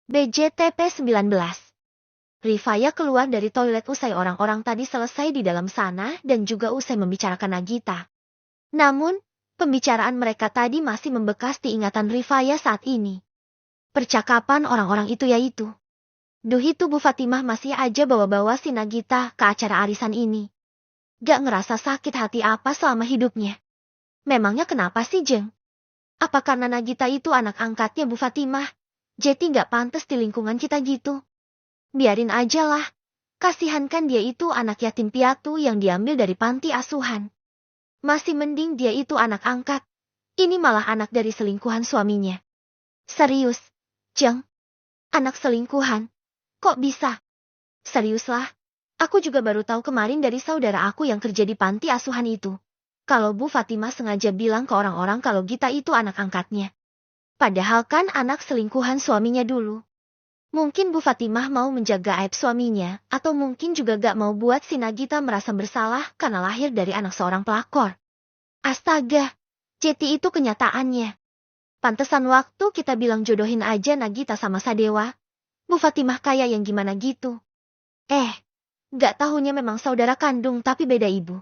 BJTP-19. Rifaya keluar dari toilet usai orang-orang tadi selesai di dalam sana dan juga usai membicarakan Nagita. Namun, pembicaraan mereka tadi masih membekas di ingatan Rifaya saat ini. Percakapan orang-orang itu yaitu, "Duh, itu Bu Fatimah masih aja bawa-bawa si Nagita ke acara arisan ini. Gak ngerasa sakit hati apa selama hidupnya. Memangnya kenapa sih, Jeng? Apa karena Nagita itu anak angkatnya Bu Fatimah? Jadi gak pantas di lingkungan kita gitu. Biarin aja lah. Kasihan kan dia itu anak yatim piatu yang diambil dari panti asuhan. Masih mending dia itu anak angkat. Ini malah anak dari selingkuhan suaminya." "Serius, Jeng? Anak selingkuhan? Kok bisa?" "Seriuslah. Aku juga baru tahu kemarin dari saudara aku yang kerja di panti asuhan itu. Kalau Bu Fatimah sengaja bilang ke orang-orang kalau Gita itu anak angkatnya. Padahal kan anak selingkuhan suaminya dulu. Mungkin Bu Fatimah mau menjaga aib suaminya, atau mungkin juga gak mau buat si Nagita merasa bersalah karena lahir dari anak seorang pelakor. Astaga, jadi itu kenyataannya. Pantesan waktu kita bilang jodohin aja Nagita sama Sadewa, Bu Fatimah kayak yang gimana gitu. Gak tahunya memang saudara kandung tapi beda ibu.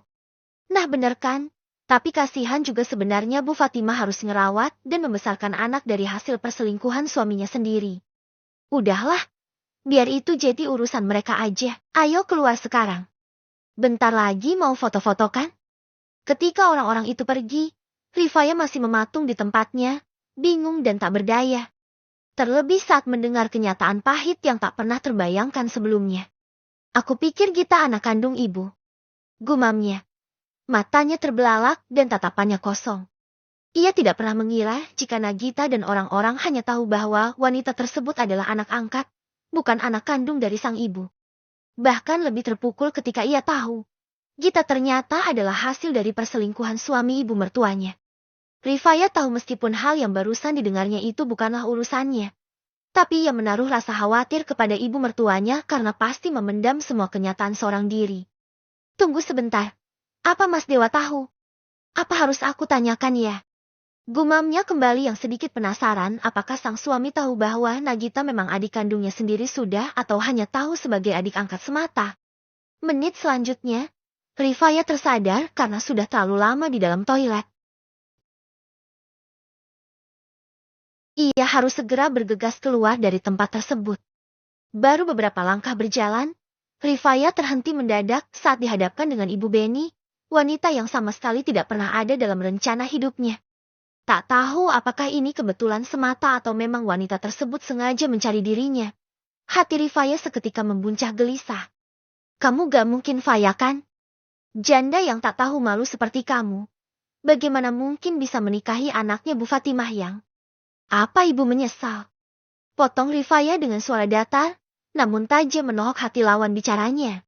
Nah bener kan? Tapi kasihan juga sebenarnya Bu Fatimah harus ngerawat dan membesarkan anak dari hasil perselingkuhan suaminya sendiri. Udahlah, biar itu jadi urusan mereka aja. Ayo keluar sekarang. Bentar lagi mau foto-foto kan?" Ketika orang-orang itu pergi, Rifaya masih mematung di tempatnya, bingung dan tak berdaya. Terlebih saat mendengar kenyataan pahit yang tak pernah terbayangkan sebelumnya. "Aku pikir Gita anak kandung ibu," gumamnya. Matanya terbelalak dan tatapannya kosong. Ia tidak pernah mengira jika Nagita dan orang-orang hanya tahu bahwa wanita tersebut adalah anak angkat, bukan anak kandung dari sang ibu. Bahkan lebih terpukul ketika ia tahu, Gita ternyata adalah hasil dari perselingkuhan suami ibu mertuanya. Rifaya tahu meskipun hal yang barusan didengarnya itu bukanlah urusannya. Tapi ia menaruh rasa khawatir kepada ibu mertuanya karena pasti memendam semua kenyataan seorang diri. "Tunggu sebentar. Apa Mas Dewa tahu? Apa harus aku tanyakan ya?" Gumamnya kembali yang sedikit penasaran apakah sang suami tahu bahwa Nagita memang adik kandungnya sendiri sudah atau hanya tahu sebagai adik angkat semata. Menit selanjutnya, Rifaya tersadar karena sudah terlalu lama di dalam toilet. Ia harus segera bergegas keluar dari tempat tersebut. Baru beberapa langkah berjalan, Rifaya terhenti mendadak saat dihadapkan dengan Ibu Beni, wanita yang sama sekali tidak pernah ada dalam rencana hidupnya. Tak tahu apakah ini kebetulan semata atau memang wanita tersebut sengaja mencari dirinya. Hati Rifaya seketika membuncah gelisah. "Kamu gak mungkin Faya kan? Janda yang tak tahu malu seperti kamu. Bagaimana mungkin bisa menikahi anaknya Bu Fatimah yang..." "Apa ibu menyesal?" potong Rifaya dengan suara datar, namun tajam menohok hati lawan bicaranya.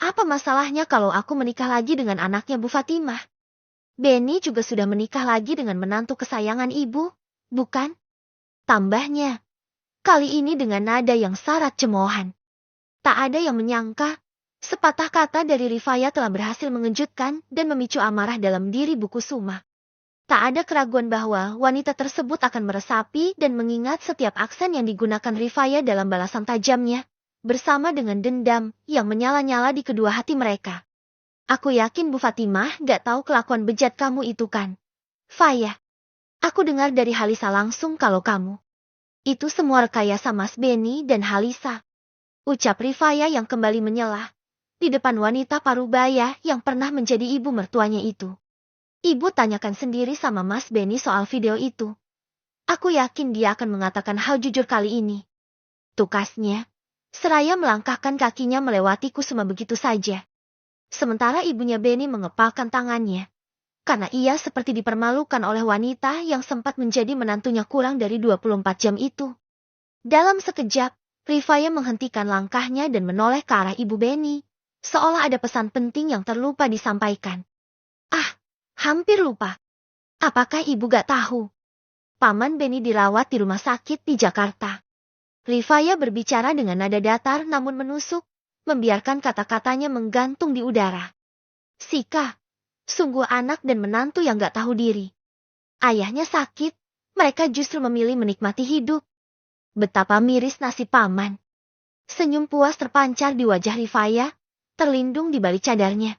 "Apa masalahnya kalau aku menikah lagi dengan anaknya Bu Fatimah? Beni juga sudah menikah lagi dengan menantu kesayangan ibu, bukan?" tambahnya. Kali ini dengan nada yang syarat cemoohan. Tak ada yang menyangka, sepatah kata dari Rifaya telah berhasil mengejutkan dan memicu amarah dalam diri Bu Kusuma. Tak ada keraguan bahwa wanita tersebut akan meresapi dan mengingat setiap aksen yang digunakan Rifaya dalam balasan tajamnya, bersama dengan dendam yang menyala-nyala di kedua hati mereka. "Aku yakin Bu Fatimah gak tahu kelakuan bejat kamu itu kan, Faya. Aku dengar dari Halisa langsung kalau kamu itu semua rekayasa Mas Beni dan Halisa," ucap Rifaya yang kembali menyelah di depan wanita parubaya yang pernah menjadi ibu mertuanya itu. "Ibu tanyakan sendiri sama Mas Beni soal video itu. Aku yakin dia akan mengatakan hal jujur kali ini," tukasnya, seraya melangkahkan kakinya melewati Kusuma begitu saja. Sementara ibunya Beni mengepalkan tangannya, karena ia seperti dipermalukan oleh wanita yang sempat menjadi menantunya kurang dari 24 jam itu. Dalam sekejap, Rifaya menghentikan langkahnya dan menoleh ke arah ibu Beni, seolah ada pesan penting yang terlupa disampaikan. Hampir lupa. Apakah ibu gak tahu? Paman Beni dirawat di rumah sakit di Jakarta." Rifaya berbicara dengan nada datar namun menusuk, membiarkan kata-katanya menggantung di udara. "Sika, sungguh anak dan menantu yang gak tahu diri. Ayahnya sakit, mereka justru memilih menikmati hidup. Betapa miris nasib paman. Senyum puas terpancar di wajah Rifaya, terlindung di balik cadarnya.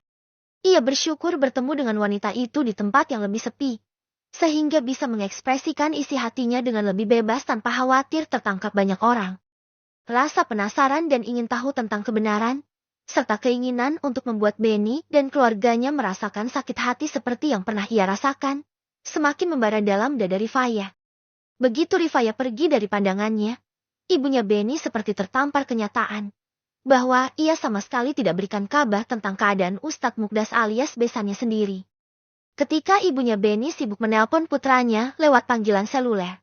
Ia bersyukur bertemu dengan wanita itu di tempat yang lebih sepi, sehingga bisa mengekspresikan isi hatinya dengan lebih bebas tanpa khawatir tertangkap banyak orang. Rasa penasaran dan ingin tahu tentang kebenaran, serta keinginan untuk membuat Benny dan keluarganya merasakan sakit hati seperti yang pernah ia rasakan, semakin membara dalam dada Rifaya. Begitu Rifaya pergi dari pandangannya, ibunya Benny seperti tertampar kenyataan, bahwa ia sama sekali tidak berikan kabar tentang keadaan Ustadz Mukdas alias besannya sendiri. Ketika ibunya Benny sibuk menelpon putranya lewat panggilan seluler.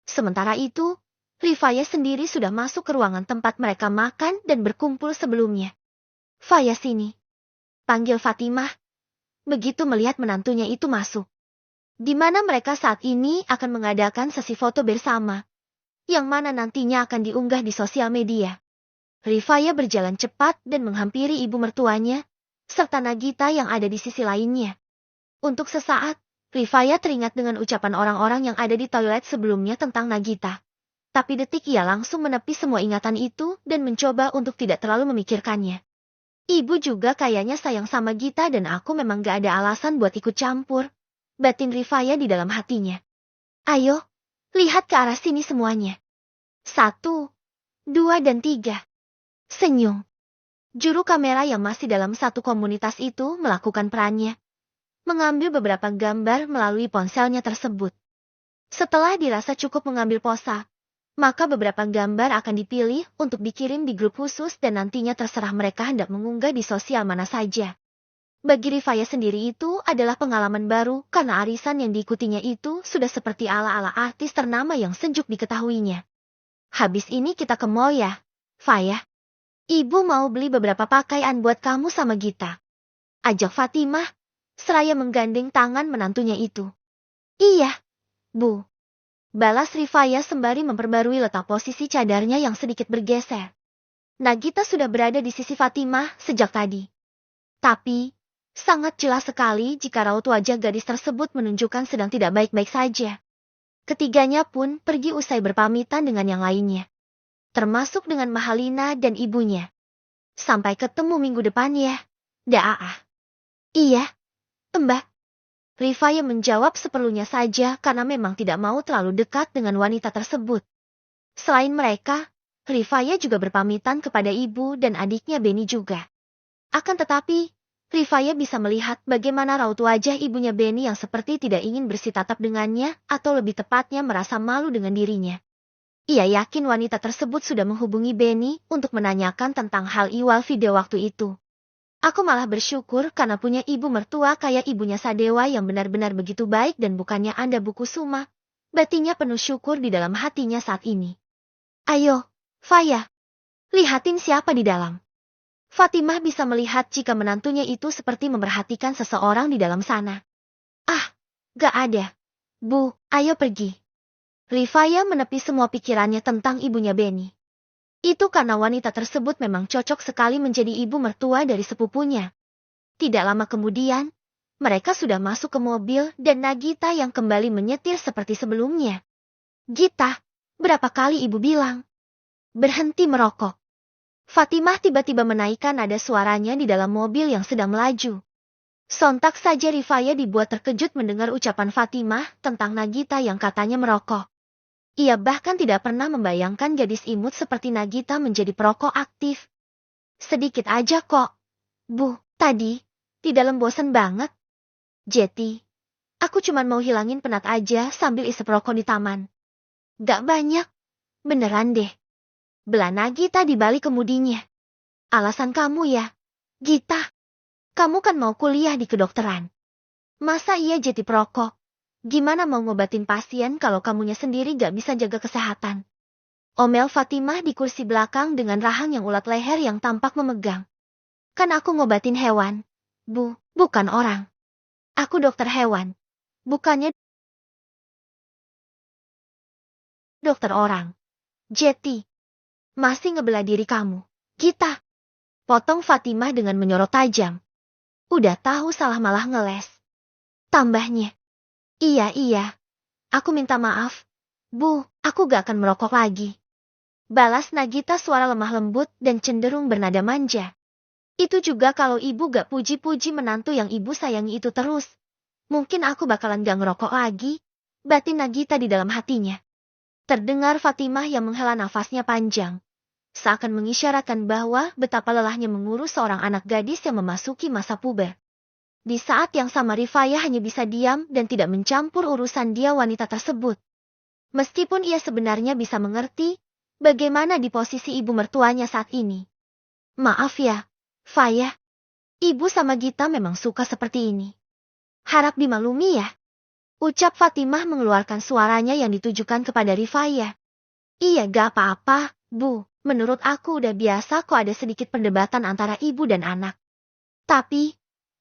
Sementara itu, Rifaya sendiri sudah masuk ke ruangan tempat mereka makan dan berkumpul sebelumnya. "Faya sini," panggil Fatimah, begitu melihat menantunya itu masuk. Di mana mereka saat ini akan mengadakan sesi foto bersama, yang mana nantinya akan diunggah di sosial media. Rifaya berjalan cepat dan menghampiri ibu mertuanya, serta Nagita yang ada di sisi lainnya. Untuk sesaat, Rifaya teringat dengan ucapan orang-orang yang ada di toilet sebelumnya tentang Nagita. Tapi detik ia langsung menepis semua ingatan itu dan mencoba untuk tidak terlalu memikirkannya. Ibu juga kayaknya sayang sama Gita dan aku memang gak ada alasan buat ikut campur, batin Rifaya di dalam hatinya. "Ayo, lihat ke arah sini semuanya. 1, 2 dan 3. Senyum. Juru kamera yang masih dalam satu komunitas itu melakukan perannya, mengambil beberapa gambar melalui ponselnya tersebut. Setelah dirasa cukup mengambil posa, maka beberapa gambar akan dipilih untuk dikirim di grup khusus dan nantinya terserah mereka hendak mengunggah di sosial mana saja. Bagi Rifaya sendiri itu adalah pengalaman baru karena arisan yang diikutinya itu sudah seperti ala-ala artis ternama yang sejuk diketahuinya. "Habis ini kita ke mall ya, Faya. Ibu mau beli beberapa pakaian buat kamu sama Gita," ajak Fatimah, seraya menggandeng tangan menantunya itu. "Iya, Bu," balas Rifaya sembari memperbarui letak posisi cadarnya yang sedikit bergeser. Nagita sudah berada di sisi Fatimah sejak tadi. Tapi, sangat jelas sekali jika raut wajah gadis tersebut menunjukkan sedang tidak baik-baik saja. Ketiganya pun pergi usai berpamitan dengan yang lainnya, termasuk dengan Mahalina dan ibunya. "Sampai ketemu minggu depan ya, Daah." "Iya, Mbak." Rifaya menjawab seperlunya saja karena memang tidak mau terlalu dekat dengan wanita tersebut. Selain mereka, Rifaya juga berpamitan kepada ibu dan adiknya Benny juga. Akan tetapi, Rifaya bisa melihat bagaimana raut wajah ibunya Benny yang seperti tidak ingin bersitatap dengannya atau lebih tepatnya merasa malu dengan dirinya. Ia yakin wanita tersebut sudah menghubungi Benny untuk menanyakan tentang hal iwal video waktu itu. "Aku malah bersyukur karena punya ibu mertua kayak ibunya Sadewa yang benar-benar begitu baik dan bukannya Anda buku Suma," batinnya penuh syukur di dalam hatinya saat ini. "Ayo, Faya, lihatin siapa di dalam." Fatimah bisa melihat jika menantunya itu seperti memperhatikan seseorang di dalam sana. "Ah, gak ada. Bu, ayo pergi." Rifaya menepis semua pikirannya tentang ibunya Benny. Itu karena wanita tersebut memang cocok sekali menjadi ibu mertua dari sepupunya. Tidak lama kemudian, mereka sudah masuk ke mobil dan Nagita yang kembali menyetir seperti sebelumnya. "Gita, berapa kali ibu bilang? Berhenti merokok." Fatimah tiba-tiba menaikkan nada suaranya di dalam mobil yang sedang melaju. Sontak saja Rifaya dibuat terkejut mendengar ucapan Fatimah tentang Nagita yang katanya merokok. Ia bahkan tidak pernah membayangkan gadis imut seperti Nagita menjadi perokok aktif. "Sedikit aja kok, Bu, tadi, di dalam bosan banget. Jeti, aku cuma mau hilangin penat aja sambil isep rokok di taman. Gak banyak, beneran deh." Belah Nagita di balik kemudinya. "Alasan kamu ya, Gita. Kamu kan mau kuliah di kedokteran. Masa iya jadi perokok? Gimana mau ngobatin pasien kalau kamunya sendiri gak bisa jaga kesehatan?" Omel Fatimah di kursi belakang dengan rahang yang ulat leher yang tampak memegang. "Kan aku ngobatin hewan, Bu, bukan orang. Aku dokter hewan, bukannya dokter orang. Jeti, masih ngebelah diri kamu, Gita," potong Fatimah dengan menyorot tajam. Udah tahu salah malah ngeles. Tambahnya, Iya, aku minta maaf. Bu, aku gak akan merokok lagi." Balas Nagita suara lemah lembut dan cenderung bernada manja. Itu juga kalau ibu gak puji-puji menantu yang ibu sayangi itu terus. Mungkin aku bakalan gak ngerokok lagi, batin Nagita di dalam hatinya. Terdengar Fatimah yang menghela nafasnya panjang. Seakan mengisyaratkan bahwa betapa lelahnya mengurus seorang anak gadis yang memasuki masa puber. Di saat yang sama Rifayah hanya bisa diam dan tidak mencampur urusan dia wanita tersebut. Meskipun ia sebenarnya bisa mengerti bagaimana di posisi ibu mertuanya saat ini. Maaf ya, Fayah. Ibu sama Gita memang suka seperti ini. Harap dimaklumi ya. Ucap Fatimah mengeluarkan suaranya yang ditujukan kepada Rifayah. Iya gak apa-apa, Bu. Menurut aku udah biasa kok ada sedikit perdebatan antara ibu dan anak. Tapi,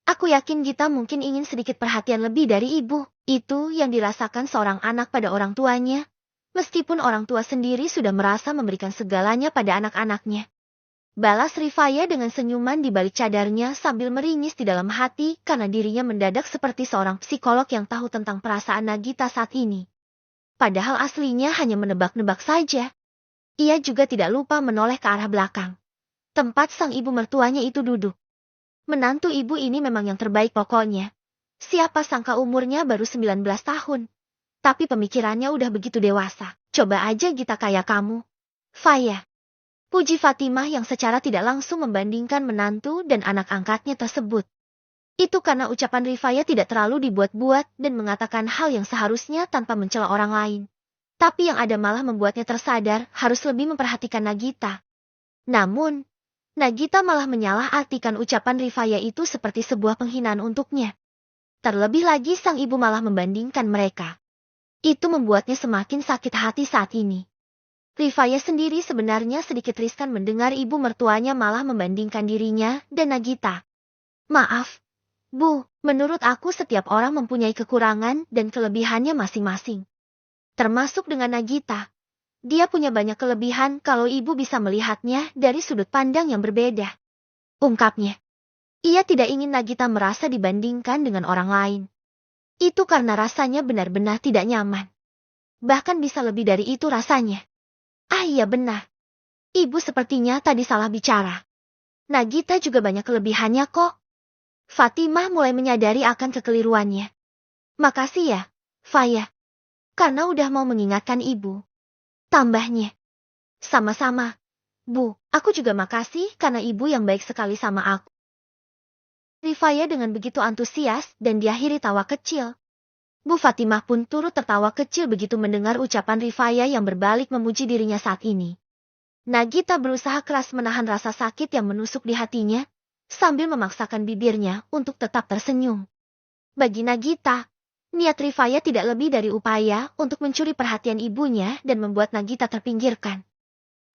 aku yakin Gita mungkin ingin sedikit perhatian lebih dari ibu. Itu yang dirasakan seorang anak pada orang tuanya. Meskipun orang tua sendiri sudah merasa memberikan segalanya pada anak-anaknya. Balas Rifayah dengan senyuman di balik cadarnya sambil meringis di dalam hati karena dirinya mendadak seperti seorang psikolog yang tahu tentang perasaan Nagita saat ini. Padahal aslinya hanya menebak-nebak saja. Ia juga tidak lupa menoleh ke arah belakang. Tempat sang ibu mertuanya itu duduk. Menantu ibu ini memang yang terbaik pokoknya. Siapa sangka umurnya baru 19 tahun. Tapi pemikirannya udah begitu dewasa. Coba aja Gita kayak kamu. Fayah. Puji Fatimah yang secara tidak langsung membandingkan menantu dan anak angkatnya tersebut. Itu karena ucapan Rifayah tidak terlalu dibuat-buat dan mengatakan hal yang seharusnya tanpa mencela orang lain. Tapi yang ada malah membuatnya tersadar harus lebih memperhatikan Nagita. Namun, Nagita malah menyalah-artikan ucapan Rifayah itu seperti sebuah penghinaan untuknya. Terlebih lagi sang ibu malah membandingkan mereka. Itu membuatnya semakin sakit hati saat ini. Rifayah sendiri sebenarnya sedikit riskan mendengar ibu mertuanya malah membandingkan dirinya dan Nagita. Maaf, Bu, menurut aku setiap orang mempunyai kekurangan dan kelebihannya masing-masing. Termasuk dengan Nagita. Dia punya banyak kelebihan kalau ibu bisa melihatnya dari sudut pandang yang berbeda. Ungkapnya. Ia tidak ingin Nagita merasa dibandingkan dengan orang lain. Itu karena rasanya benar-benar tidak nyaman. Bahkan bisa lebih dari itu rasanya. Ah iya benar. Ibu sepertinya tadi salah bicara. Nagita juga banyak kelebihannya kok. Fatimah mulai menyadari akan kekeliruannya. Makasih ya, Fayah. Karena udah mau mengingatkan ibu. Tambahnya. Sama-sama. Bu, aku juga makasih karena ibu yang baik sekali sama aku. Rifayah dengan begitu antusias dan diakhiri tawa kecil. Bu Fatimah pun turut tertawa kecil begitu mendengar ucapan Rifayah yang berbalik memuji dirinya saat ini. Nagita berusaha keras menahan rasa sakit yang menusuk di hatinya, sambil memaksakan bibirnya untuk tetap tersenyum. Bagi Nagita, niat Rifayah tidak lebih dari upaya untuk mencuri perhatian ibunya dan membuat Nagita terpinggirkan.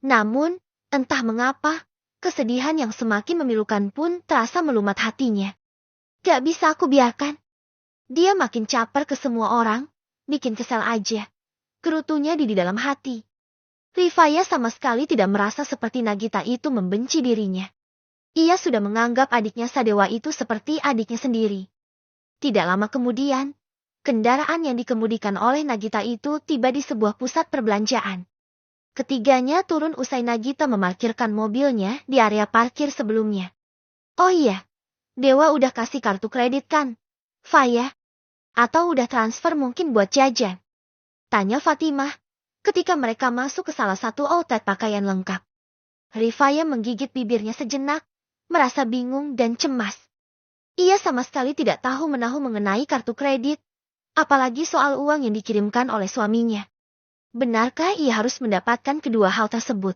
Namun, entah mengapa, kesedihan yang semakin memilukan pun terasa melumat hatinya. Gak bisa aku biarkan. Dia makin caper ke semua orang, bikin kesel aja. Gerutunya di dalam hati. Rifayah sama sekali tidak merasa seperti Nagita itu membenci dirinya. Ia sudah menganggap adiknya Sadewa itu seperti adiknya sendiri. Tidak lama kemudian, kendaraan yang dikemudikan oleh Nagita itu tiba di sebuah pusat perbelanjaan. Ketiganya turun usai Nagita memarkirkan mobilnya di area parkir sebelumnya. Oh iya, Dewa udah kasih kartu kredit kan, Fayah? Atau udah transfer mungkin buat jajan? Tanya Fatimah, ketika mereka masuk ke salah satu outlet pakaian lengkap. Rifayah menggigit bibirnya sejenak, merasa bingung dan cemas. Ia sama sekali tidak tahu menahu mengenai kartu kredit, apalagi soal uang yang dikirimkan oleh suaminya. Benarkah ia harus mendapatkan kedua hal tersebut?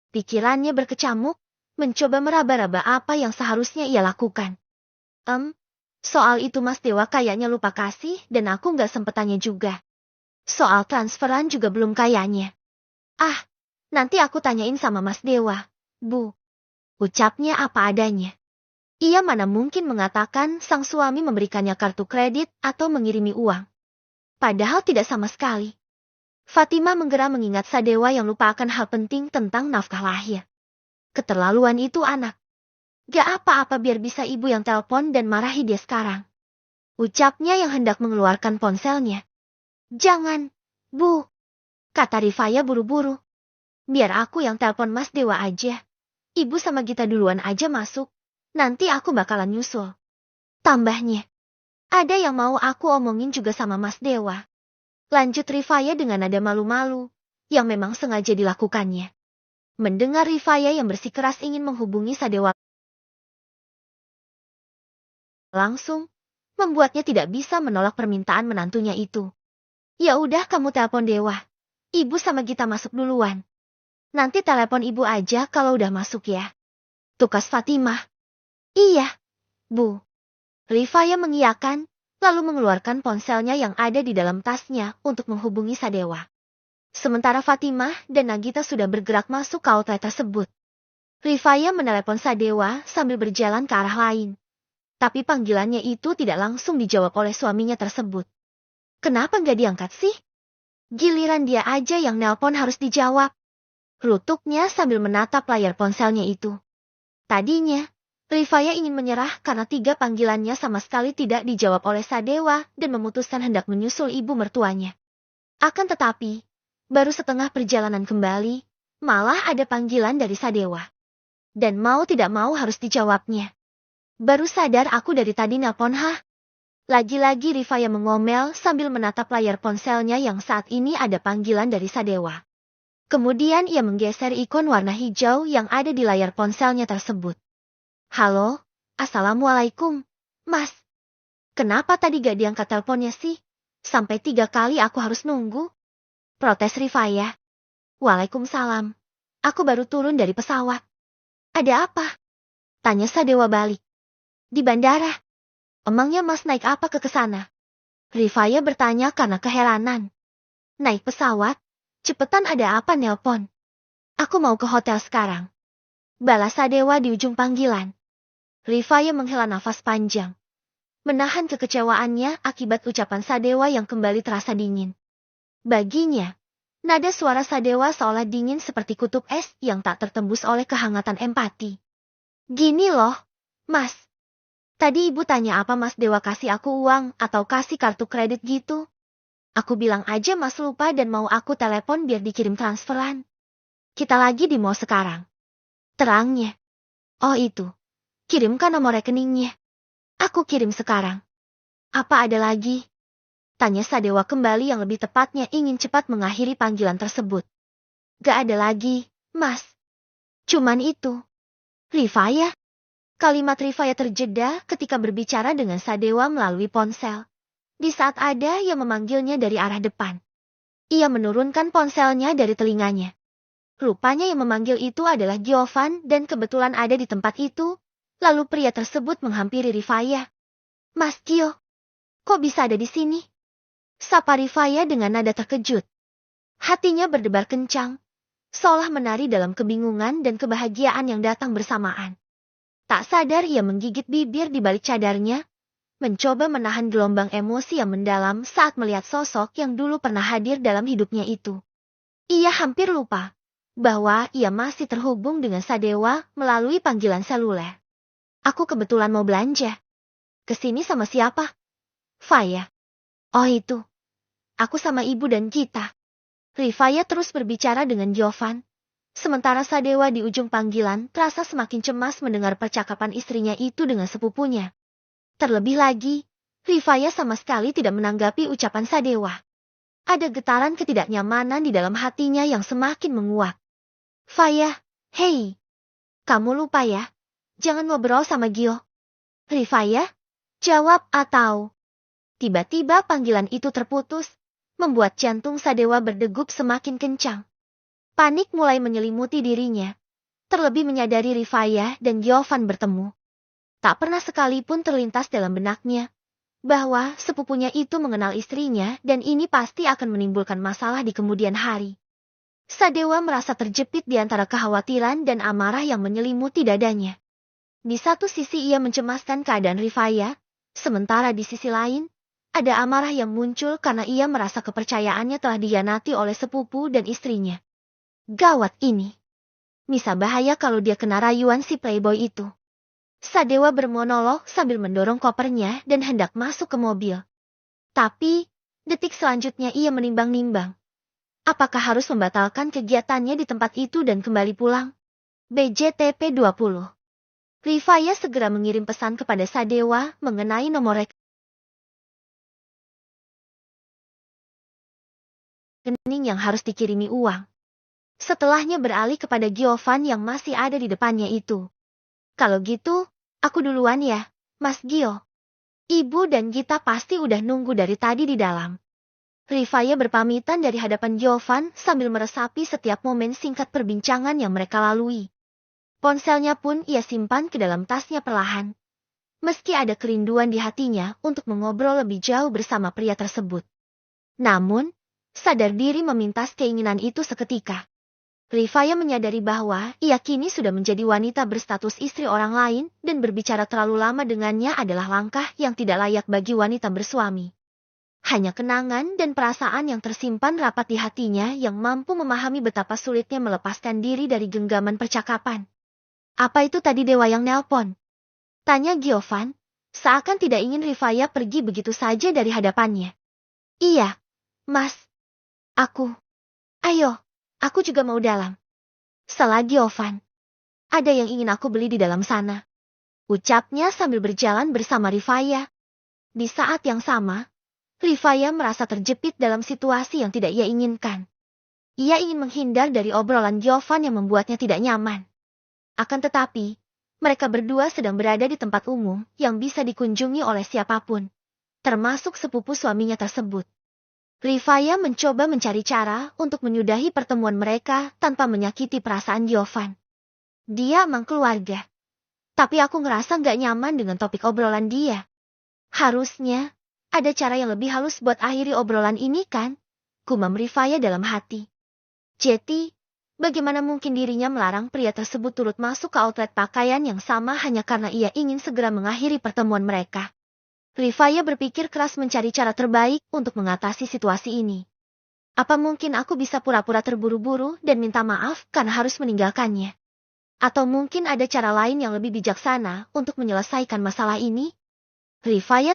Pikirannya berkecamuk, mencoba meraba-raba apa yang seharusnya ia lakukan. Soal itu Mas Dewa kayaknya lupa kasih dan aku nggak sempet tanya juga. Soal transferan juga belum kayaknya. Ah, nanti aku tanyain sama Mas Dewa, Bu. Ucapnya apa adanya. Ia mana mungkin mengatakan sang suami memberikannya kartu kredit atau mengirimi uang. Padahal tidak sama sekali. Fatimah menggeram mengingat Sadewa yang lupa akan hal penting tentang nafkah lahir. Keterlaluan itu anak. Gak apa-apa biar bisa ibu yang telepon dan marahi dia sekarang. Ucapnya yang hendak mengeluarkan ponselnya. Jangan, Bu. Kata Rifayah buru-buru. Biar aku yang telepon Mas Dewa aja. Ibu sama Gita duluan aja masuk. Nanti aku bakalan nyusul. Tambahnya, ada yang mau aku omongin juga sama Mas Dewa. Lanjut Rifaya dengan nada malu-malu, yang memang sengaja dilakukannya. Mendengar Rifaya yang bersikeras ingin menghubungi Sadewa langsung, membuatnya tidak bisa menolak permintaan menantunya itu. Ya udah kamu telepon Dewa. Ibu sama Gita masuk duluan. Nanti telepon ibu aja kalau udah masuk ya. Tukas Fatimah. Iya, Bu. Rifaya mengiyakan, lalu mengeluarkan ponselnya yang ada di dalam tasnya untuk menghubungi Sadewa. Sementara Fatimah dan Nagita sudah bergerak masuk ke outlet tersebut. Rifaya menelepon Sadewa sambil berjalan ke arah lain. Tapi panggilannya itu tidak langsung dijawab oleh suaminya tersebut. Kenapa nggak diangkat sih? Giliran dia aja yang nelpon harus dijawab. Rutuknya sambil menatap layar ponselnya itu. Tadinya, Rifaya ingin menyerah karena 3 panggilannya sama sekali tidak dijawab oleh Sadewa dan memutuskan hendak menyusul ibu mertuanya. Akan tetapi, baru setengah perjalanan kembali, malah ada panggilan dari Sadewa. Dan mau tidak mau harus dijawabnya. Baru sadar aku dari tadi nelpon Lagi-lagi Rifaya mengomel sambil menatap layar ponselnya yang saat ini ada panggilan dari Sadewa. Kemudian ia menggeser ikon warna hijau yang ada di layar ponselnya tersebut. Halo, Assalamualaikum, Mas. Kenapa tadi gak diangkat teleponnya sih? Sampai 3 kali aku harus nunggu. Protes Rifaya. Waalaikumsalam. Aku baru turun dari pesawat. Ada apa? Tanya Sadewa balik. Di bandara. Emangnya Mas naik apa ke sana? Rifaya bertanya karena keheranan. Naik pesawat? Cepetan ada apa nelpon? Aku mau ke hotel sekarang. Balas Sadewa di ujung panggilan. Rifaya menghela nafas panjang. Menahan kekecewaannya akibat ucapan Sadewa yang kembali terasa dingin. Baginya, nada suara Sadewa seolah dingin seperti kutub es yang tak tertembus oleh kehangatan empati. Gini loh, Mas. Tadi ibu tanya apa Mas Dewa kasih aku uang atau kasih kartu kredit gitu? Aku bilang aja Mas lupa dan mau aku telepon biar dikirim transferan. Kita lagi di mall sekarang. Terangnya. Oh itu. Kirimkan nomor rekeningnya. Aku kirim sekarang. Apa ada lagi? Tanya Sadewa kembali yang lebih tepatnya ingin cepat mengakhiri panggilan tersebut. Gak ada lagi, Mas. Cuman itu. Rifaya? Kalimat Rifaya terjeda ketika berbicara dengan Sadewa melalui ponsel. Di saat ada yang memanggilnya dari arah depan. Ia menurunkan ponselnya dari telinganya. Rupanya yang memanggil itu adalah Giovan dan kebetulan ada di tempat itu. Lalu pria tersebut menghampiri Rifaya. Mas Gio, kok bisa ada di sini? Sapa Rifaya dengan nada terkejut. Hatinya berdebar kencang, seolah menari dalam kebingungan dan kebahagiaan yang datang bersamaan. Tak sadar ia menggigit bibir di balik cadarnya, mencoba menahan gelombang emosi yang mendalam saat melihat sosok yang dulu pernah hadir dalam hidupnya itu. Ia hampir lupa bahwa ia masih terhubung dengan Sadewa melalui panggilan seluler. Aku kebetulan mau belanja. Kesini sama siapa? Faya. Oh itu. Aku sama ibu dan Gita. Rifaya terus berbicara dengan Giovan. Sementara Sadewa di ujung panggilan terasa semakin cemas mendengar percakapan istrinya itu dengan sepupunya. Terlebih lagi, Rifaya sama sekali tidak menanggapi ucapan Sadewa. Ada getaran ketidaknyamanan di dalam hatinya yang semakin menguat. Faya, hei. Kamu lupa ya? Jangan ngobrol sama Gio. Rifaya? Jawab atau... Tiba-tiba panggilan itu terputus, membuat jantung Sadewa berdegup semakin kencang. Panik mulai menyelimuti dirinya, terlebih menyadari Rifaya dan Giovan bertemu. Tak pernah sekalipun terlintas dalam benaknya, bahwa sepupunya itu mengenal istrinya dan ini pasti akan menimbulkan masalah di kemudian hari. Sadewa merasa terjepit di antara kekhawatiran dan amarah yang menyelimuti dadanya. Di satu sisi ia mencemaskan keadaan Rifaya, sementara di sisi lain, ada amarah yang muncul karena ia merasa kepercayaannya telah dikhianati oleh sepupu dan istrinya. Gawat ini. Bisa bahaya kalau dia kena rayuan si playboy itu. Sadewa bermonolog sambil mendorong kopernya dan hendak masuk ke mobil. Tapi, detik selanjutnya ia menimbang-nimbang. Apakah harus membatalkan kegiatannya di tempat itu dan kembali pulang? BJTP 20. Rifaya segera mengirim pesan kepada Sadewa mengenai nomor rekening yang harus dikirimi uang. Setelahnya beralih kepada Giovan yang masih ada di depannya itu. Kalau gitu, aku duluan ya, Mas Gio. Ibu dan Gita pasti udah nunggu dari tadi di dalam. Rifaya berpamitan dari hadapan Giovan sambil meresapi setiap momen singkat perbincangan yang mereka lalui. Ponselnya pun ia simpan ke dalam tasnya perlahan. Meski ada kerinduan di hatinya untuk mengobrol lebih jauh bersama pria tersebut. Namun, sadar diri memintas keinginan itu seketika. Rifaya menyadari bahwa ia kini sudah menjadi wanita berstatus istri orang lain dan berbicara terlalu lama dengannya adalah langkah yang tidak layak bagi wanita bersuami. Hanya kenangan dan perasaan yang tersimpan rapat di hatinya yang mampu memahami betapa sulitnya melepaskan diri dari genggaman percakapan. Apa itu tadi dewa yang nelpon? Tanya Giovan, seakan tidak ingin Rifaya pergi begitu saja dari hadapannya. Iya, Mas. Aku. Ayo. Aku juga mau dalam. Salah Giovan. Ada yang ingin aku beli di dalam sana. Ucapnya sambil berjalan bersama Rifaya. Di saat yang sama, Rifaya merasa terjepit dalam situasi yang tidak ia inginkan. Ia ingin menghindar dari obrolan Giovan yang membuatnya tidak nyaman. Akan tetapi, mereka berdua sedang berada di tempat umum yang bisa dikunjungi oleh siapapun, termasuk sepupu suaminya tersebut. Rifaya mencoba mencari cara untuk menyudahi pertemuan mereka tanpa menyakiti perasaan Giovan. Dia emang keluarga. Tapi aku ngerasa nggak nyaman dengan topik obrolan dia. Harusnya, ada cara yang lebih halus buat akhiri obrolan ini kan? Gumam Rifaya dalam hati. Jeti, bagaimana mungkin dirinya melarang pria tersebut turut masuk ke outlet pakaian yang sama hanya karena ia ingin segera mengakhiri pertemuan mereka? Rifaya berpikir keras mencari cara terbaik untuk mengatasi situasi ini. Apa mungkin aku bisa pura-pura terburu-buru dan minta maaf karena harus meninggalkannya? Atau mungkin ada cara lain yang lebih bijaksana untuk menyelesaikan masalah ini? Rifaya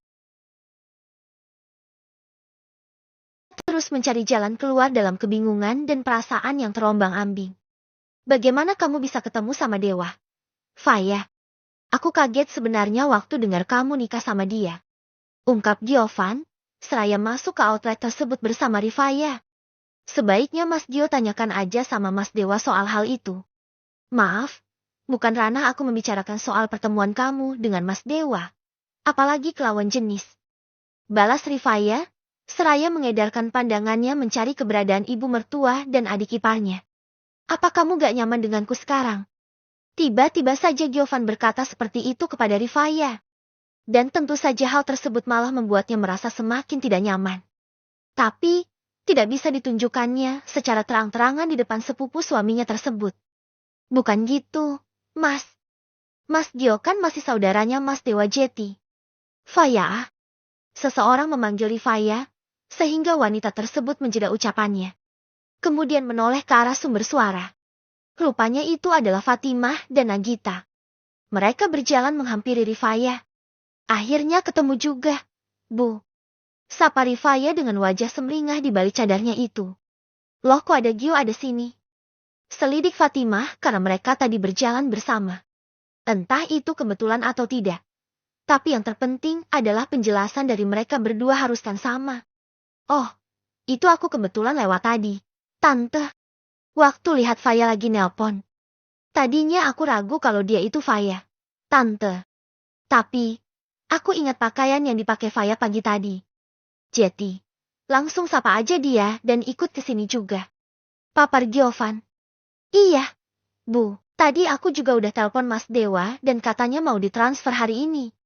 terus mencari jalan keluar dalam kebingungan dan perasaan yang terombang-ambing. Bagaimana kamu bisa ketemu sama Dewa? Faya, aku kaget sebenarnya waktu dengar kamu nikah sama dia. Ungkap Giovan, seraya masuk ke outlet tersebut bersama Rifaya. Sebaiknya Mas Gio tanyakan aja sama Mas Dewa soal hal itu. Maaf, bukan ranah aku membicarakan soal pertemuan kamu dengan Mas Dewa. Apalagi ke lawan jenis. Balas Rifaya, seraya mengedarkan pandangannya mencari keberadaan ibu mertua dan adik iparnya. Apa kamu gak nyaman denganku sekarang? Tiba-tiba saja Giovan berkata seperti itu kepada Rifaya. Dan tentu saja hal tersebut malah membuatnya merasa semakin tidak nyaman. Tapi, tidak bisa ditunjukkannya secara terang-terangan di depan sepupu suaminya tersebut. Bukan gitu, Mas. Mas Gio kan masih saudaranya Mas Dewa Jeti. Faya. Seseorang memanggil Rifaya, sehingga wanita tersebut menjeda ucapannya. Kemudian menoleh ke arah sumber suara. Rupanya itu adalah Fatimah dan Nagita. Mereka berjalan menghampiri Rifaya. Akhirnya ketemu juga, Bu. Sapa Rifaya dengan wajah semringah di balik cadarnya itu. Loh kok ada Gio ada sini? Selidik Fatimah karena mereka tadi berjalan bersama. Entah itu kebetulan atau tidak. Tapi yang terpenting adalah penjelasan dari mereka berdua haruskan sama. Oh, itu aku kebetulan lewat tadi. Tante. Waktu lihat Faya lagi nelpon. Tadinya aku ragu kalau dia itu Faya. Tante. Tapi, aku ingat pakaian yang dipakai Faya pagi tadi. Jeti, langsung sapa aja dia dan ikut ke sini juga. Papar Giovan. Iya, Bu, tadi aku juga udah telepon Mas Dewa dan katanya mau ditransfer hari ini.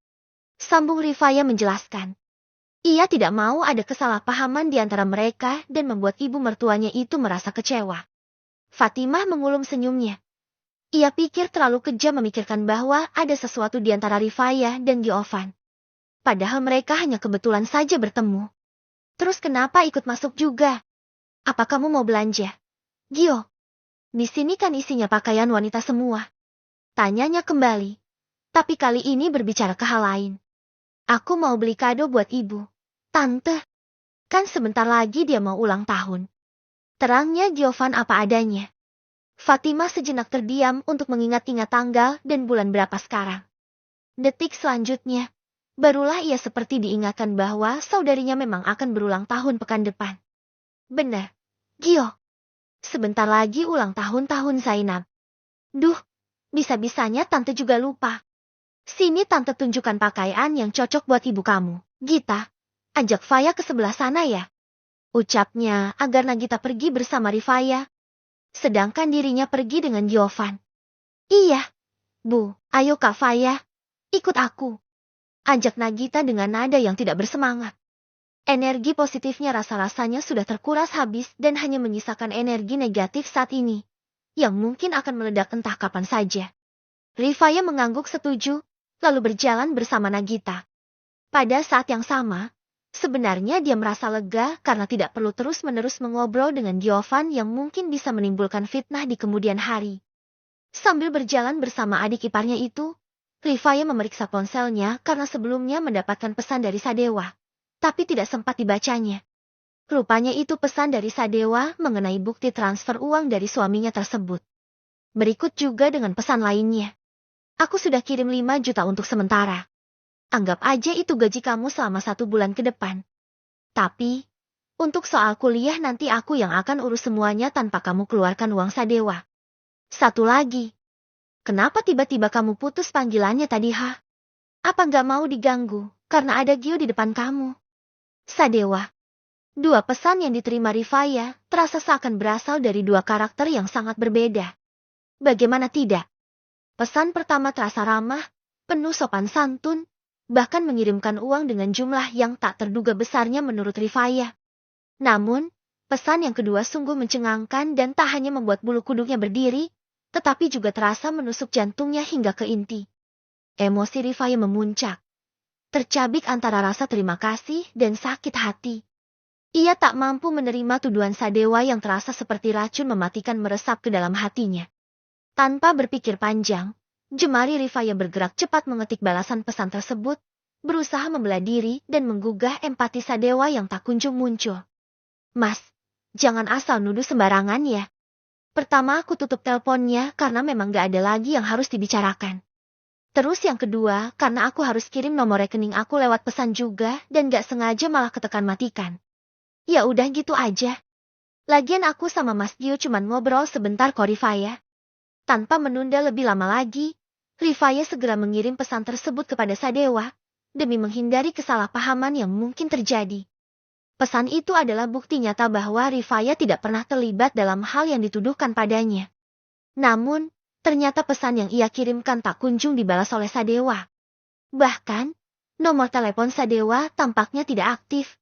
Sambung Rifaya menjelaskan. Ia tidak mau ada kesalahpahaman di antara mereka dan membuat ibu mertuanya itu merasa kecewa. Fatimah mengulum senyumnya. Ia pikir terlalu kejam memikirkan bahwa ada sesuatu di antara Rifaya dan Giovan. Padahal mereka hanya kebetulan saja bertemu. Terus kenapa ikut masuk juga? Apa kamu mau belanja? Gio, di sini kan isinya pakaian wanita semua. Tanyanya kembali. Tapi kali ini berbicara ke hal lain. Aku mau beli kado buat ibu. Tante, kan sebentar lagi dia mau ulang tahun. Terangnya Giovan apa adanya. Fatima sejenak terdiam untuk mengingat-ingat tanggal dan bulan berapa sekarang. Detik selanjutnya, barulah ia seperti diingatkan bahwa saudarinya memang akan berulang tahun pekan depan. Benar, Gio. Sebentar lagi ulang tahun Zainab. Duh, bisa-bisanya tante juga lupa. Sini tante tunjukkan pakaian yang cocok buat ibu kamu. Gita, ajak Faya ke sebelah sana ya. Ucapnya agar Nagita pergi bersama Rifaya. Sedangkan dirinya pergi dengan Giovan. Iya, Bu, ayo Kak Faya, ikut aku. Ajak Nagita dengan nada yang tidak bersemangat. Energi positifnya rasa-rasanya sudah terkuras habis dan hanya menyisakan energi negatif saat ini, yang mungkin akan meledak entah kapan saja. Rifaya mengangguk setuju, lalu berjalan bersama Nagita. Pada saat yang sama, sebenarnya dia merasa lega karena tidak perlu terus-menerus mengobrol dengan Giovan yang mungkin bisa menimbulkan fitnah di kemudian hari. Sambil berjalan bersama adik iparnya itu, Rifaya memeriksa ponselnya karena sebelumnya mendapatkan pesan dari Sadewa, tapi tidak sempat dibacanya. Rupanya itu pesan dari Sadewa mengenai bukti transfer uang dari suaminya tersebut. Berikut juga dengan pesan lainnya. Aku sudah kirim 5 juta untuk sementara. Anggap aja itu gaji kamu selama 1 bulan ke depan. Tapi, untuk soal kuliah nanti aku yang akan urus semuanya tanpa kamu keluarkan uang Sadewa. Satu lagi. Kenapa tiba-tiba kamu putus panggilannya tadi, ha? Apa nggak mau diganggu, karena ada Gio di depan kamu? Sadewa. 2 pesan yang diterima Rifaya terasa seakan berasal dari 2 karakter yang sangat berbeda. Bagaimana tidak? Pesan pertama terasa ramah, penuh sopan santun, bahkan mengirimkan uang dengan jumlah yang tak terduga besarnya menurut Rifaya. Namun, pesan yang kedua sungguh mencengangkan dan tak hanya membuat bulu kuduknya berdiri, tetapi juga terasa menusuk jantungnya hingga ke inti. Emosi Rifaya memuncak, tercabik antara rasa terima kasih dan sakit hati. Ia tak mampu menerima tuduhan Sadewa yang terasa seperti racun mematikan meresap ke dalam hatinya. Tanpa berpikir panjang, jemari Rifaya bergerak cepat mengetik balasan pesan tersebut, berusaha membela diri dan menggugah empati Sadewa yang tak kunjung muncul. Mas, jangan asal nuduh sembarangan ya. Pertama aku tutup teleponnya karena memang gak ada lagi yang harus dibicarakan. Terus yang kedua karena aku harus kirim nomor rekening aku lewat pesan juga dan gak sengaja malah ketekan matikan. Ya udah gitu aja. Lagian aku sama Mas Gio cuman ngobrol sebentar kok Rifaya. Tanpa menunda lebih lama lagi, Rifaya segera mengirim pesan tersebut kepada Sadewa, demi menghindari kesalahpahaman yang mungkin terjadi. Pesan itu adalah bukti nyata bahwa Rifaya tidak pernah terlibat dalam hal yang dituduhkan padanya. Namun, ternyata pesan yang ia kirimkan tak kunjung dibalas oleh Sadewa. Bahkan, nomor telepon Sadewa tampaknya tidak aktif.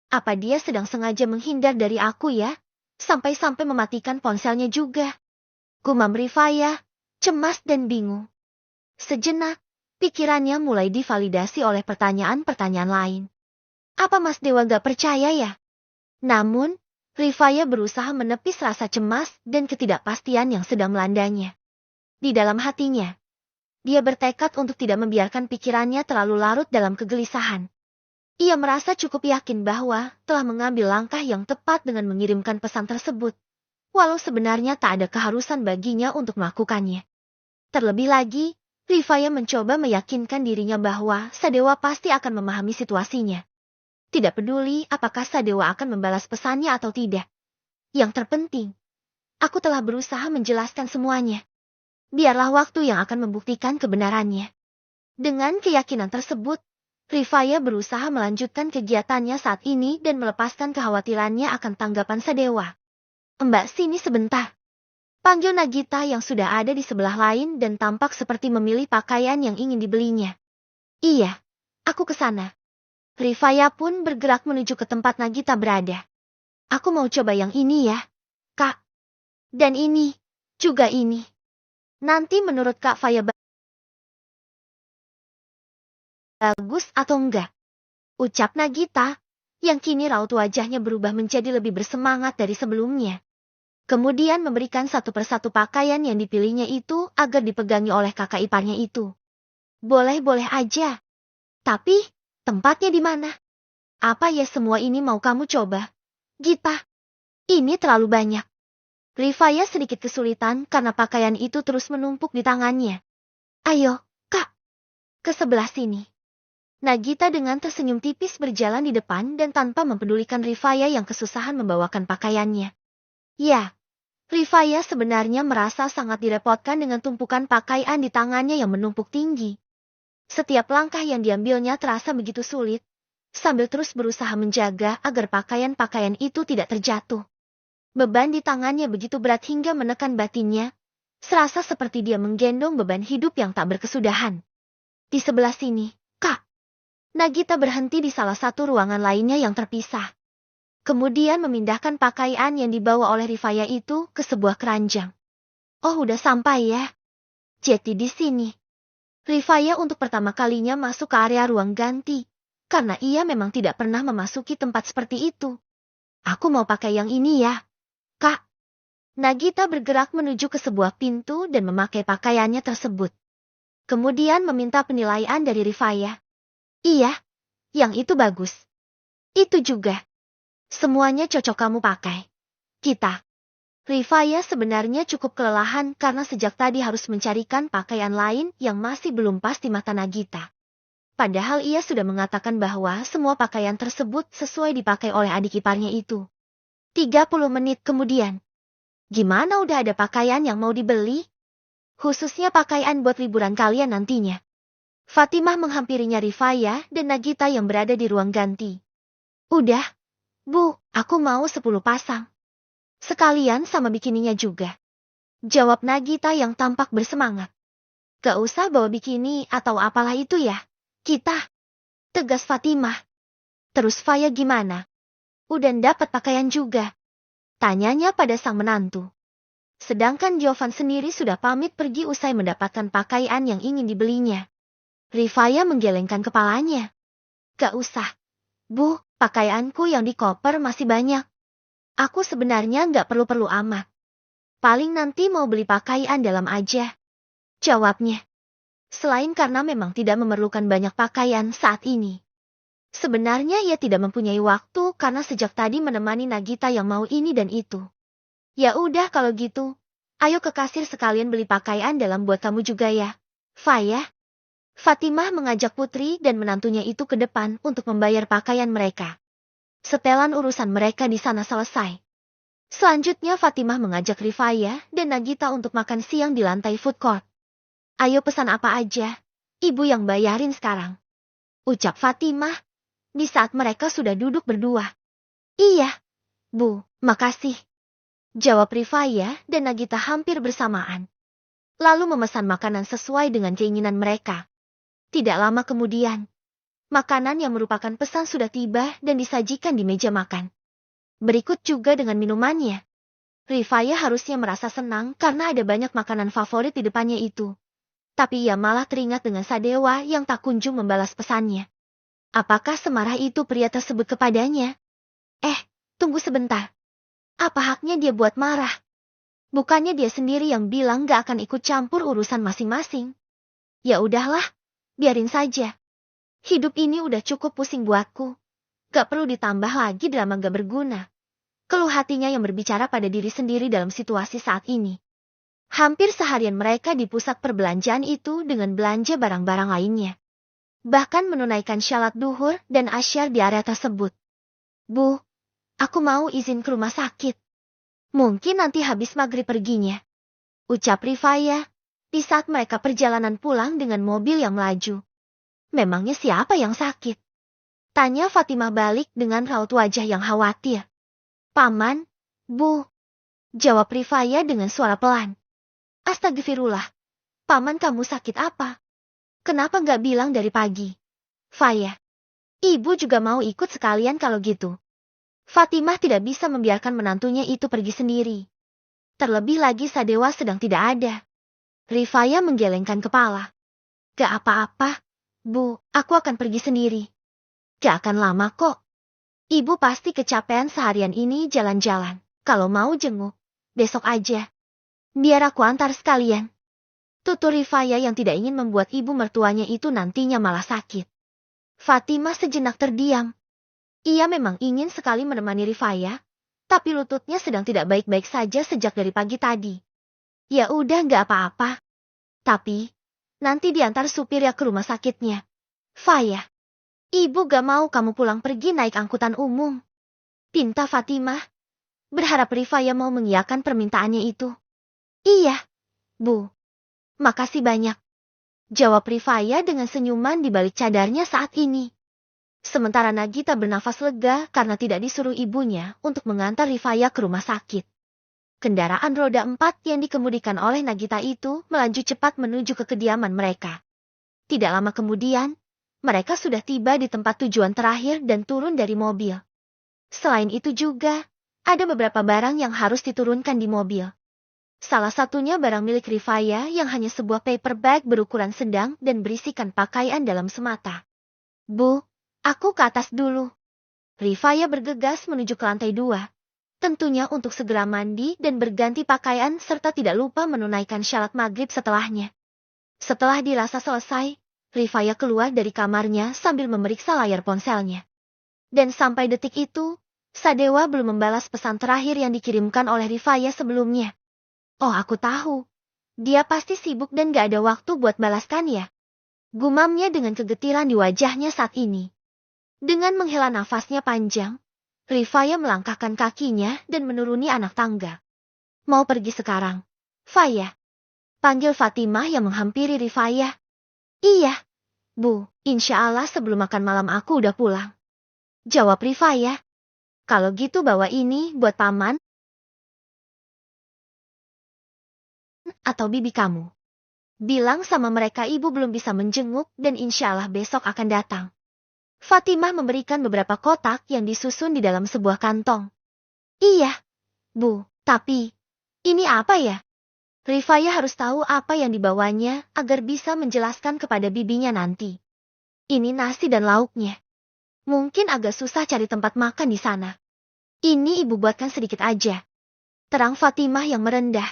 Apa dia sedang sengaja menghindar dari aku ya? Sampai-sampai mematikan ponselnya juga. Gumam Rifaya, cemas dan bingung. Sejenak, pikirannya mulai divalidasi oleh pertanyaan-pertanyaan lain. Apa Mas Dewa gak percaya ya? Namun, Rifaya berusaha menepis rasa cemas dan ketidakpastian yang sedang melandanya. Di dalam hatinya, dia bertekad untuk tidak membiarkan pikirannya terlalu larut dalam kegelisahan. Ia merasa cukup yakin bahwa telah mengambil langkah yang tepat dengan mengirimkan pesan tersebut, walau sebenarnya tak ada keharusan baginya untuk melakukannya. Terlebih lagi, Rifaya mencoba meyakinkan dirinya bahwa Sadewa pasti akan memahami situasinya. Tidak peduli apakah Sadewa akan membalas pesannya atau tidak. Yang terpenting, aku telah berusaha menjelaskan semuanya. Biarlah waktu yang akan membuktikan kebenarannya. Dengan keyakinan tersebut, Rifaya berusaha melanjutkan kegiatannya saat ini dan melepaskan kekhawatirannya akan tanggapan Sadewa. Mbak sini sebentar. Panggil Nagita yang sudah ada di sebelah lain dan tampak seperti memilih pakaian yang ingin dibelinya. Iya, aku ke sana. Rifaya pun bergerak menuju ke tempat Nagita berada. Aku mau coba yang ini ya, Kak. Dan ini, juga ini. Nanti menurut Kak Faya bagus atau enggak? Ucap Nagita, yang kini raut wajahnya berubah menjadi lebih bersemangat dari sebelumnya. Kemudian memberikan satu persatu pakaian yang dipilihnya itu agar dipegangi oleh kakak iparnya itu. Boleh-boleh aja. Tapi, tempatnya di mana? Apa ya semua ini mau kamu coba? Gita. Ini terlalu banyak. Rifaya sedikit kesulitan karena pakaian itu terus menumpuk di tangannya. Ayo, Kak. Ke sebelah sini. Nagita dengan tersenyum tipis berjalan di depan dan tanpa mempedulikan Rifaya yang kesusahan membawakan pakaiannya. Ya, Rifaya sebenarnya merasa sangat direpotkan dengan tumpukan pakaian di tangannya yang menumpuk tinggi. Setiap langkah yang diambilnya terasa begitu sulit, sambil terus berusaha menjaga agar pakaian-pakaian itu tidak terjatuh. Beban di tangannya begitu berat hingga menekan batinnya, serasa seperti dia menggendong beban hidup yang tak berkesudahan. Di sebelah sini, Kak. Nagita berhenti di salah satu ruangan lainnya yang terpisah. Kemudian memindahkan pakaian yang dibawa oleh Rifaya itu ke sebuah keranjang. Oh, udah sampai ya. Jadi di sini. Rifaya untuk pertama kalinya masuk ke area ruang ganti, karena ia memang tidak pernah memasuki tempat seperti itu. Aku mau pakai yang ini ya, Kak. Nagita bergerak menuju ke sebuah pintu dan memakai pakaiannya tersebut. Kemudian meminta penilaian dari Rifaya. Iya, yang itu bagus. Itu juga. Semuanya cocok kamu pakai. Kita. Rifaya sebenarnya cukup kelelahan karena sejak tadi harus mencarikan pakaian lain yang masih belum pas di mata Nagita. Padahal ia sudah mengatakan bahwa semua pakaian tersebut sesuai dipakai oleh adik iparnya itu. 30 menit kemudian. Gimana udah ada pakaian yang mau dibeli? Khususnya pakaian buat liburan kalian nantinya. Fatimah menghampirinya Rifaya dan Nagita yang berada di ruang ganti. Udah, Bu, aku mau 10 pasang. Sekalian sama bikininya juga. Jawab Nagita yang tampak bersemangat. Gak usah bawa bikini atau apalah itu ya. Kita. Tegas Fatimah. Terus Faya gimana? Udah dapat pakaian juga. Tanyanya pada sang menantu. Sedangkan Jovan sendiri sudah pamit pergi usai mendapatkan pakaian yang ingin dibelinya. Rifaya menggelengkan kepalanya. Gak usah. Bu, pakaianku yang di koper masih banyak. Aku sebenarnya gak perlu-perlu amat. Paling nanti mau beli pakaian dalam aja. Jawabnya. Selain karena memang tidak memerlukan banyak pakaian saat ini. Sebenarnya ia tidak mempunyai waktu karena sejak tadi menemani Nagita yang mau ini dan itu. Ya udah kalau gitu. Ayo ke kasir sekalian beli pakaian dalam buat kamu juga ya. Faya. Fatimah mengajak putri dan menantunya itu ke depan untuk membayar pakaian mereka. Setelan urusan mereka di sana selesai. Selanjutnya Fatimah mengajak Rifaya dan Nagita untuk makan siang di lantai food court. Ayo pesan apa aja, ibu yang bayarin sekarang. Ucap Fatimah, di saat mereka sudah duduk berdua. Iya, Bu, makasih. Jawab Rifaya dan Nagita hampir bersamaan. Lalu memesan makanan sesuai dengan keinginan mereka. Tidak lama kemudian, makanan yang merupakan pesan sudah tiba dan disajikan di meja makan. Berikut juga dengan minumannya. Rifaya harusnya merasa senang karena ada banyak makanan favorit di depannya itu. Tapi ia malah teringat dengan Sadewa yang tak kunjung membalas pesannya. Apakah semarah itu pria tersebut kepadanya? Tunggu sebentar. Apa haknya dia buat marah? Bukannya dia sendiri yang bilang gak akan ikut campur urusan masing-masing. Ya udahlah. Biarin saja. Hidup ini udah cukup pusing buatku. Gak perlu ditambah lagi drama gak berguna. Keluh hatinya yang berbicara pada diri sendiri dalam situasi saat ini. Hampir seharian mereka di pusat perbelanjaan itu dengan belanja barang-barang lainnya. Bahkan menunaikan syalat duhur dan asyar di area tersebut. Bu, aku mau izin ke rumah sakit. Mungkin nanti habis maghrib perginya. Ucap Rifaya. Di saat mereka perjalanan pulang dengan mobil yang melaju. Memangnya siapa yang sakit? Tanya Fatimah balik dengan raut wajah yang khawatir. Paman, Bu. Jawab Rifaya dengan suara pelan. Astagfirullah. Paman kamu sakit apa? Kenapa gak bilang dari pagi? Faya. Ibu juga mau ikut sekalian kalau gitu. Fatimah tidak bisa membiarkan menantunya itu pergi sendiri. Terlebih lagi Sadewa sedang tidak ada. Rifaya menggelengkan kepala. Gak apa-apa, Bu, aku akan pergi sendiri. Gak akan lama kok. Ibu pasti kecapean seharian ini jalan-jalan. Kalau mau jenguk, besok aja. Biar aku antar sekalian. Tutur Rifaya yang tidak ingin membuat ibu mertuanya itu nantinya malah sakit. Fatimah sejenak terdiam. Ia memang ingin sekali menemani Rifaya, Tapi lututnya sedang tidak baik-baik saja sejak dari pagi tadi. Ya udah nggak apa-apa. Tapi, nanti diantar supir ya ke rumah sakitnya. Faya, ibu gak mau kamu pulang pergi naik angkutan umum. Pinta Fatimah, berharap Rifaya mau mengiyakan permintaannya itu. Iya, Bu. Makasih banyak. Jawab Rifaya dengan senyuman di balik cadarnya saat ini. Sementara Nagita bernafas lega karena tidak disuruh ibunya untuk mengantar Rifaya ke rumah sakit. Kendaraan roda 4 yang dikemudikan oleh Nagita itu melaju cepat menuju ke kediaman mereka. Tidak lama kemudian, mereka sudah tiba di tempat tujuan terakhir dan turun dari mobil. Selain itu juga, ada beberapa barang yang harus diturunkan di mobil. Salah satunya barang milik Rifaya yang hanya sebuah paper bag berukuran sedang dan berisikan pakaian dalam semata. Bu, aku ke atas dulu. Rifaya bergegas menuju ke lantai 2. Tentunya untuk segera mandi dan berganti pakaian serta tidak lupa menunaikan syarat maghrib setelahnya. Setelah dirasa selesai, Rifaya keluar dari kamarnya sambil memeriksa layar ponselnya. Dan sampai detik itu, Sadewa belum membalas pesan terakhir yang dikirimkan oleh Rifaya sebelumnya. Oh, aku tahu. Dia pasti sibuk dan gak ada waktu buat balaskan ya. Gumamnya dengan kegetiran di wajahnya saat ini. Dengan menghela nafasnya panjang, Rifaya melangkahkan kakinya dan menuruni anak tangga. Mau pergi sekarang? Faya. Panggil Fatimah yang menghampiri Rifaya. Iya, Bu. Insya Allah sebelum makan malam aku udah pulang. Jawab Rifaya. Kalau gitu bawa ini buat paman atau bibi kamu. Bilang sama mereka ibu belum bisa menjenguk dan insya Allah besok akan datang. Fatimah memberikan beberapa kotak yang disusun di dalam sebuah kantong. Iya, Bu, tapi ini apa ya? Rifaya harus tahu apa yang dibawanya agar bisa menjelaskan kepada bibinya nanti. Ini nasi dan lauknya. Mungkin agak susah cari tempat makan di sana. Ini ibu buatkan sedikit aja. Terang Fatimah yang merendah.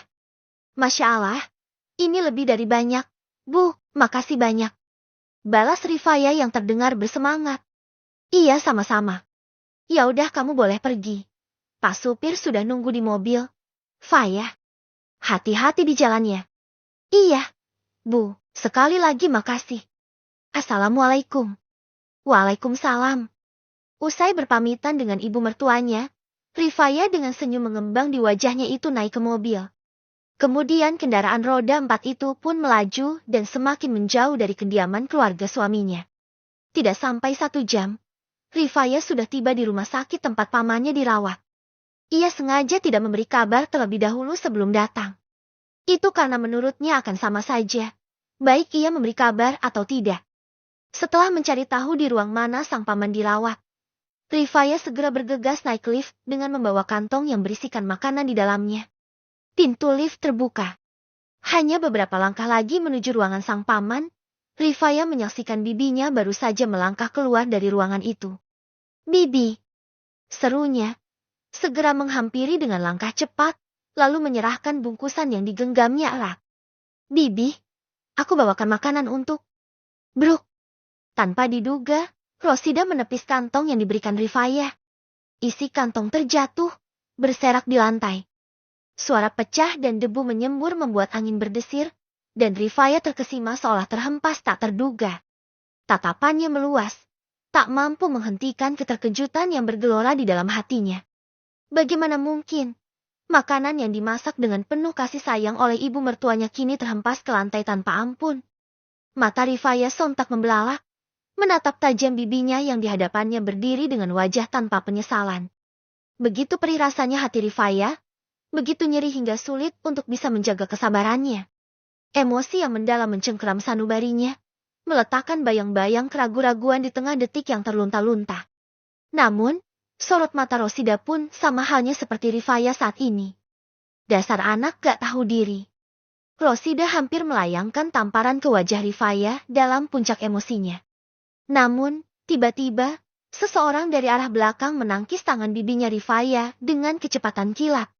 Masya Allah, ini lebih dari banyak. Bu, makasih banyak. Balas Rifaya yang terdengar bersemangat. Iya sama-sama. Ya udah kamu boleh pergi. Pak supir sudah nunggu di mobil. Faya, hati-hati di jalannya. Iya, Bu, sekali lagi makasih. Assalamualaikum. Waalaikumsalam. Usai berpamitan dengan ibu mertuanya, Rifaya dengan senyum mengembang di wajahnya itu naik ke mobil. Kemudian kendaraan roda 4 itu pun melaju dan semakin menjauh dari kediaman keluarga suaminya. Tidak sampai 1 jam, Rifaya sudah tiba di rumah sakit tempat pamannya dirawat. Ia sengaja tidak memberi kabar terlebih dahulu sebelum datang. Itu karena menurutnya akan sama saja, baik ia memberi kabar atau tidak. Setelah mencari tahu di ruang mana sang paman dirawat, Rifaya segera bergegas naik lift dengan membawa kantong yang berisikan makanan di dalamnya. Pintu lift terbuka. Hanya beberapa langkah lagi menuju ruangan sang paman, Rifaya menyaksikan bibinya baru saja melangkah keluar dari ruangan itu. Bibi, serunya, segera menghampiri dengan langkah cepat, lalu menyerahkan bungkusan yang digenggamnya erat. Bibi, aku bawakan makanan untuk Bruk. Tanpa diduga, Rosida menepis kantong yang diberikan Rifaya. Isi kantong terjatuh, berserak di lantai. Suara pecah dan debu menyembur membuat angin berdesir, dan Rifaya terkesima seolah terhempas tak terduga. Tatapannya meluas, tak mampu menghentikan keterkejutan yang bergelora di dalam hatinya. Bagaimana mungkin? Makanan yang dimasak dengan penuh kasih sayang oleh ibu mertuanya kini terhempas ke lantai tanpa ampun. Mata Rifaya sontak membelalak, menatap tajam bibinya yang di hadapannya berdiri dengan wajah tanpa penyesalan. Begitu perih rasanya hati Rifaya, begitu nyeri hingga sulit untuk bisa menjaga kesabarannya. Emosi yang mendalam mencengkeram sanubarinya, meletakkan bayang-bayang keraguan-raguan di tengah detik yang terlunta-lunta. Namun, sorot mata Rosida pun sama halnya seperti Rifaya saat ini. Dasar anak gak tahu diri. Rosida hampir melayangkan tamparan ke wajah Rifaya dalam puncak emosinya. Namun, tiba-tiba, seseorang dari arah belakang menangkis tangan bibinya Rifaya dengan kecepatan kilat.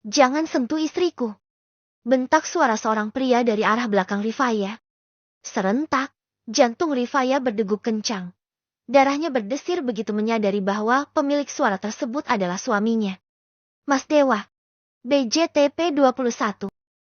Jangan sentuh istriku. Bentak suara seorang pria dari arah belakang Rifaya. Serentak, jantung Rifaya berdegup kencang. Darahnya berdesir begitu menyadari bahwa pemilik suara tersebut adalah suaminya. Mas Dewa. BJTP 21.